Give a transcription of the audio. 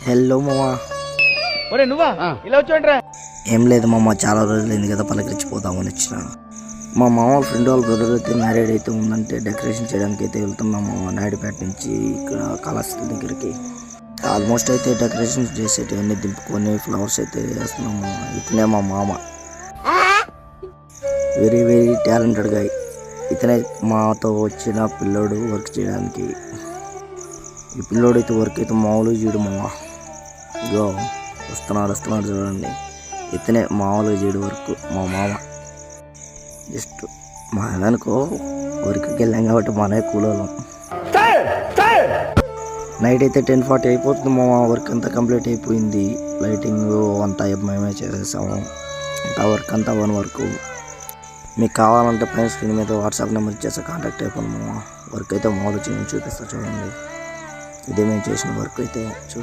Hello మామ. ఒరే నువ్వా ఇలా వచ్చాంట్రా? ఏం లేదు మామ, చాలా రోజులైంది కదా పలకరించిపోతామని వచ్చిన. మా మామ ఫ్రెండ్ వాళ్ళ బ్రదర్ అయితే మ్యారేడ్ అయితే ఉందంటే డెకరేషన్ చేయడానికి అయితే వెళ్తున్నాము నాయుడుపేట నుంచి ఇక్కడ కళాశాల దగ్గరికి. ఆల్మోస్ట్ అయితే డెకరేషన్ చేసేటివన్నీ దింపుకొని ఫ్లవర్స్ అయితే వేస్తున్నాము. ఇతనే మా మామ, వెరీ వెరీ టాలెంటెడ్ గా. ఇతనే మాతో వచ్చిన పిల్లోడు వర్క్ చేయడానికి. ఈ పిల్లోడు అయితే వర్క్ అయితే మామూలుగా చేయడు మామ. ఇగో వస్తున్నాడు చూడండి. ఇతనే మామూలుగా చేయడు వర్క్ మా మామ. జస్ట్ మా అనుకో వర్క్కి వెళ్ళాం కాబట్టి మనమే కూలోళ్ళం. నైట్ అయితే 10:40 అయిపోతుంది మా వర్క్ అంతా కంప్లీట్ అయిపోయింది. లైటింగ్ అంతా మేమే చేసేసాము. ఇంకా వర్క్ అంతా 1 వరకు. మీకు కావాలంటే పైన స్క్రీన్ మీద వాట్సాప్ నెంబర్ ఇచ్చేస్తే కాంటాక్ట్ అయిపోయింది మామ. వర్క్ అయితే మామూలు చూపిస్తా చూడండి. ఇదే మేము చేసిన వర్క్ అయితే చూసి